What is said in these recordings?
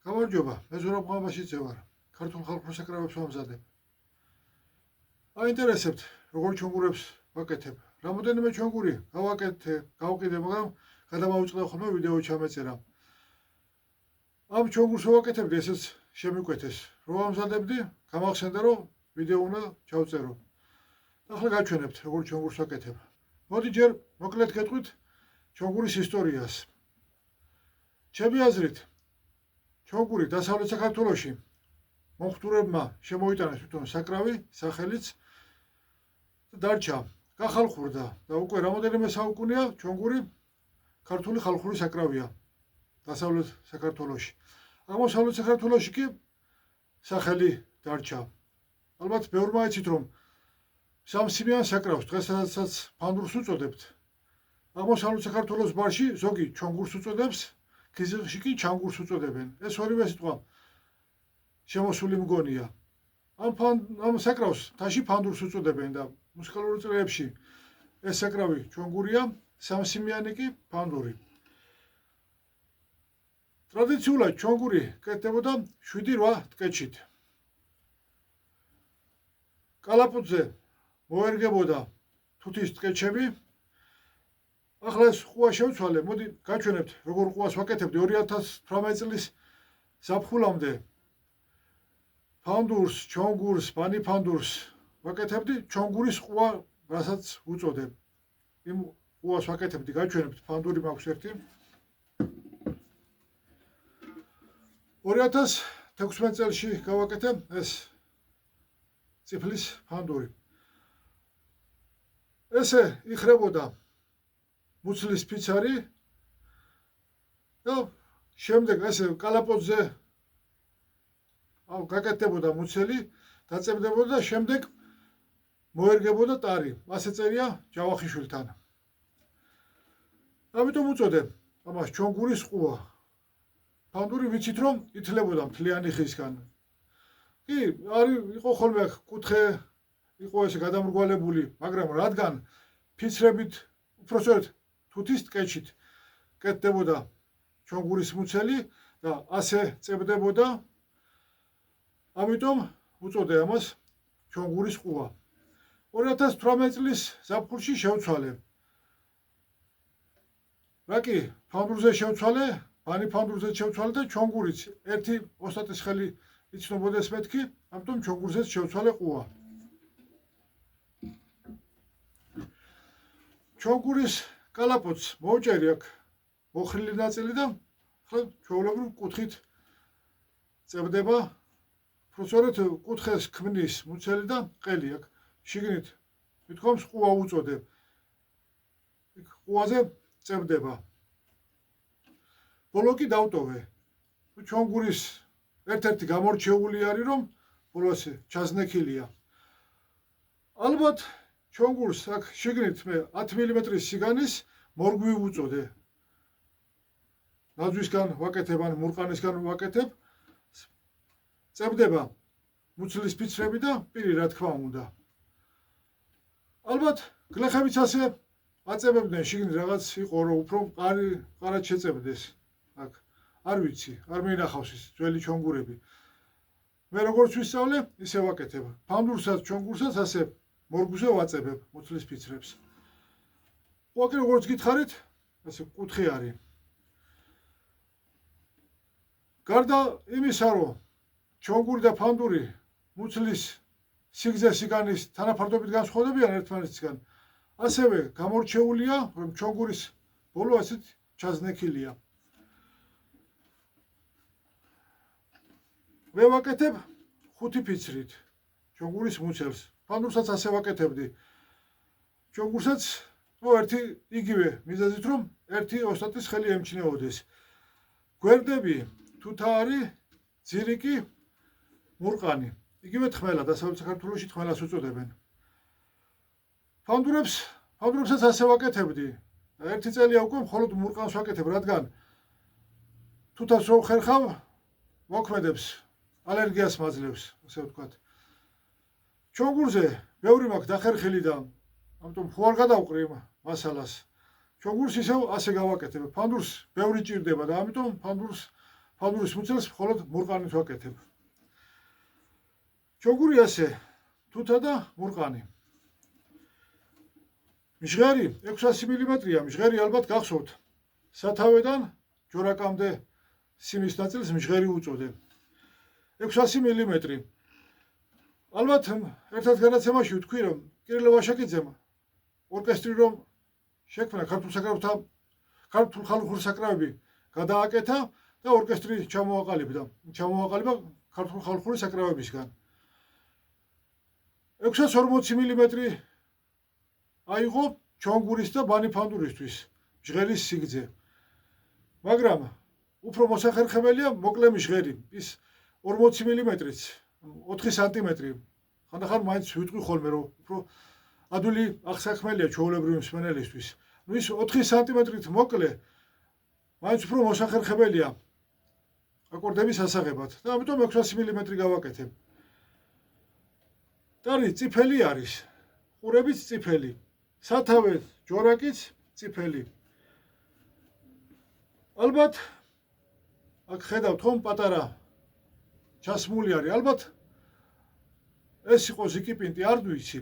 გამარჯობა, მე ზურაბ ყაბაშიძე ვარ. ქართულ ხალხურ საკრავებს ვამზადებ. აინტერესებთ, როგორ ჩონგურებს ვაკეთებ. რამოდენიმე ჩონგური გავაკეთე, მაგრამ გადამაუწყდა ხოლმე ვიდეო ჩამეწერა. ამ ჩონგურს ვაკეთებდი, ესეც შემიკვეთეს. რო ვამზადებდი, გამახსენდა, რომ ვიდეო უნდა ჩავწერო. ახლა გაჩვენებთ, როგორ ჩონგურს ვაკეთებ. მოდი ჯერ მოკლედ გეტყვით ჩონგურის ისტორიას. ჩემი აზრით, ჩონგური დასავლეთ საქართველოში მომხდურებმა შემოიტანეს თვითონ საკრავი, სახელიც დარჩა, გახალხურდა და უკვე რამოდენიმე საუკუნეა ჩონგური ქართული ხალხური საკრავია დასავლეთ საქართველოში. აღმოსავლეთ საქართველოში კი სახელი დარჩა. ალბათ ბევრმა იცით, რომ სამსიმიან საკრავს დღესაც ფანდურს უწოდებთ. აღმოსავლეთ საქართველოს ბარში ზოგი ჩონგურს უწოდებს, ქიზიყში კი ჩანგურს უწოდებენ. ეს ორივე სიტყვა შემოსული მგონია. ამ საკრავს თაში ფანდურს უწოდებენ და მუსიკალურ წრეებში ეს საკრავი ჩონგურია, სამსიმიანი კი ფანდური. ტრადიციულად ჩონგური კეთდებოდა 7-8 ტკეჩით. კალაპოტზე მოერგებოდა თუთის ტკეჩები. ახლა ეს ყუა შევცვალე, მოდი გაჩვენებთ, როგორ ყუას ვაკეთებდი 2018 წლის ზაფხულამდე. ფანდურს, ჩონგურს, ბანიფანდურს ვაკეთებდი, ჩონგურის ყუა, რასაც უწოდებ. იმ ყუას ვაკეთებდი, გაჩვენებთ, ფანდური მაქვს ერთი. 2016 წელში გავაკეთე ეს წიფლის ფანდური. ესე იხრებოდა მუცლის ფიცარი და შემდეგ ესე კალაპოტზე გაკეთდებოდა მუცელი, დაწებდებოდა და შემდეგ მოერგებოდა ტარი. ასე წერია ჯავახიშვილთან. ამიტომ უწოდებ ამას ჩონგურის ყუა. ფანდური ვიცით, რომ ითლებოდა მთლიანი ხისგან. კი, იყო ხოლმე კუთხე, იყო ესე გადამრგვალებული, მაგრამ რადგან ფიცრებით, უпроსტად თუთის ტკეჩით კეთდებოდა ჩონგურის მუცელი და ასე წერდებოდა, ამიტომ უწოდე ამას ჩონგურის ყუა. 2018 წლის ზაფხულში შევცვალე. რა კი, ფანდურზე შევცვალე, ბანიფანდურზე შევცვალე და ჩონგურიც ერთი ოსტატის ხელი იცნობოდეს მეთქი, ამიტომ ჩონგურზეც შევცვალე ყუა. ჩონგურის კალაპოტს მოვჭერი აქ მოხრილი ნაწილი და ახლა ჩვეულებრივ კუთხით წერდება. უბრალოდ კუთხეს ქმნის მუცელი და ყელი აქ შიგნით მithkoms ყუა უწოდებ. იქ ყუაზე წერდება. ბოლო კი დავტოვე. ჩონგურის ერთ-ერთი გამორჩეული არის, რომ ბოლოს ჩაზნექილია. ალბათ ჩონგურს აქ შიგნით მე 10 მმ-ის სიგანის მორგვი უწოდე. ნაძვისგან ვაკეთებ ან მურყანისგან ვაკეთებ. წერდება მუცლის ფიცრები და პირი, რა თქმა უნდა. ალბათ გლეხებიც ასე აწებებდნენ, შიგნით რაღაც იყო, რომ უფრო მყარად შეწებდეს. აქ არ ვიცი, არ მინახავს ის ძველი ჩონგურები. მე როგორც ვისწავლე, ისე ვაკეთებ. ფანდურსაც, ჩონგურსაც ასე მორგვზე ვაწებებ მუცლის ფიცრებს. ყუა როგორც გითხარით, ასე კუთხე არის. გარდა იმისა, რომ ჩონგური და ფანდური მუცლის სიგრძე სიგანის თანაფარდობით განსხვავდებიან ერთმანეთისგან, ასევე გამორჩეულია, რომ ჩონგურის ბოლო ასეთ ჩაზნექილია. მე ვაკეთებ 5 ფიცრით ჩონგურის მუცელს. ფანდურსაც ასე ვაკეთებდი. ჩონგურსაც ერთი იგივე მიზეზით, რომ ერთი ოსტატის ხელი ემჩნეოდეს. გვერდები თუთა არის, ძირი კი მურყანი. იგივე თხმელა, დასავლეთ საქართველოში თხმელას უწოდებენ. ფანდურებსაც ასე ვაკეთებდი. ერთი წელია უკვე მხოლოდ მურყანს ვაკეთებ, რადგან თუთას რო ხერხავ, მოქმედებს, ალერგიას მაძლევს, ასე ვთქვათ. ჩონგურზე ბევრი მაქვს დახერხილი და ამიტომ ხო არ გადავყრი მასალას. ჩოგურს ისევ ასე გავაკეთებ. ფანდურს ბევრი ჭირდება და ამიტომ ფანდურს ფანურის მუცელს მხოლოდ მურყანით ვაკეთებ. ჩოგური ასე თუთა და მურყანი. მჟღერი 600 მმ-ია, მჟღერი ალბათ გახსოვთ. სათავედან ჯორაკამდე სიმის ნაწილს მჟღერი უწოდე. 600 მმ. ალბათ ერთად განაცემაში ვთქვი, რომ კირილო ვაშაკიძემ ორკესტრი რომ შექმნა ქართულ ხალხური საკრავები გადააკეთა და ორკესტრი ჩამოაყალიბა ქართულ ხალხური საკრავებისგან. 640 მმ აიღო ჩონგურის და ბანიფანდურისთვის მჟღერის სიგრძე. მაგრამ უფრო მოსახერხებელია მოკლე მჟღერი, ის 40 მმ-იც, 4 სანტიმეტრი. ხანდახან მაინც ვიტყვი ხოლმე, რომ უფრო ადვილი აღსაქმელია ჩვეულებრივი მსმენელისთვის. ის 4 სანტიმეტრით მოკლე მაინც უფრო მოსახერხებელია აკორდების ასაღებად და ამიტომ 600 მმ გავაკეთებ. ტარი წიფელი არის, ყურებიც წიფელი, სათავე ჯორაკიც წიფელი. ალბათ აქ ხედავთ ხომ პატარა ჩასმული არის, ალბათ ეს იყო ზიკიპინტი, არ ვიცი.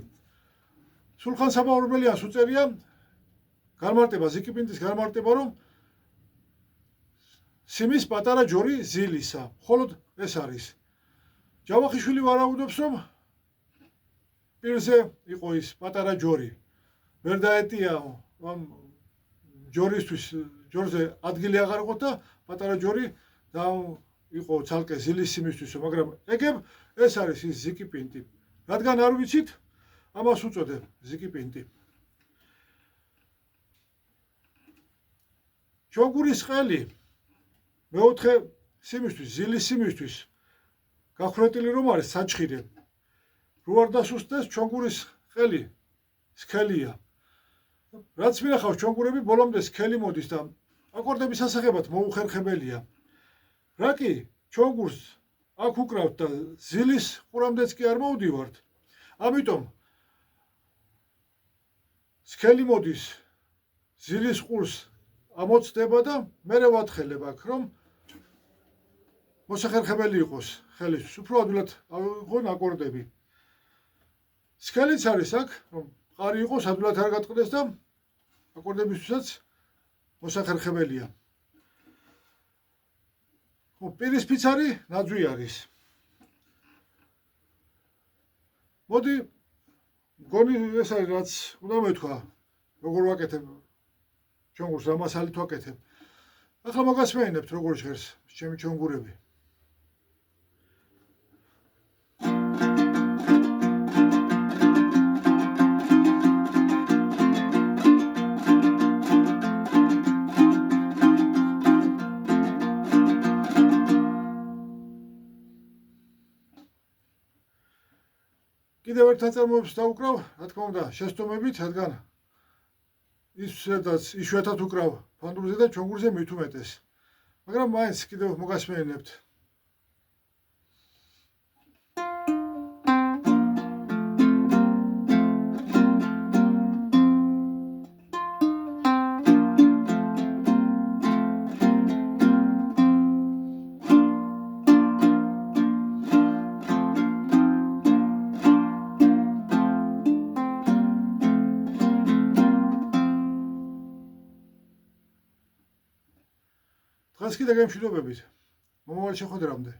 სულხან საბაურბელიანს უწერია განმარტება, ზიკიპინტის განმარტება, რომ სიმის პატარა ჯორი ზილისა, მხოლოდ ეს არის. ჯავახიშვილი ვარაუდობს, რომ პირზე იყო ის პატარა ჯორი. ვერ დაეტია ამ ჯორზე ადგილი აღარ იყო და პატარა ჯორი და იყო ცალკე ზილის სიმისთვის, მაგრამ ეგებ ეს არის ის ზიკიპინტი. რადგან არ ვიცით, ამას უწოდებ ზიკიპინტი. ჩოგურის ყელი მეოთხე სიმისთვის, ზილის სიმისთვის გახვრეტილი რომ არის საჩხირი. რო არ დასუსტდეს, ჩოგურის ყელი სქელია. რაც მინახავს, ჩოგურები ბოლომდე სქელი მოდის და აკორდების ასაღებად მოუხერხებელია. რა კი ჩოგურს აქ უკრავთ და ზილის ყურამდეც კი არ მოვდივართ. ამიტომ სქელი მოდის ზილის ყურს ამოცდება და მერე ვათხელებ აქ, რომ მოსახერხებელი იყოს ხელისთვის, უფრო ადვილად ავიღონ აკორდები. სქელიც არის აქ, რომ ყარი იყოს, ადვილად არ გატყდეს და აკორდებისთვისაც მოსახერხებელია. პირისფიცარი ნაძვი არის. მოდი, მგონი ეს არის, რაც უნდა მეთქვა, როგორ ვაკეთებ ჩონგურს, რა მასალით ვაკეთებ. ახლა მოგასმეინებთ, როგორ ჟღერს ჩემი ჩონგურები. კიდევ ერთ ნაწარმოებს დავუკრავ, რა თქმა უნდა, შესტომებით, რადგან იშვიათად უკრავ ფანდურზე და ჩონგურზე მით უმეტეს. მაგრამ მაინც კიდევ მოგასმეინებთ. დღეს კიდე გემშვიდობებით. მომავალ შეხვედრამდე.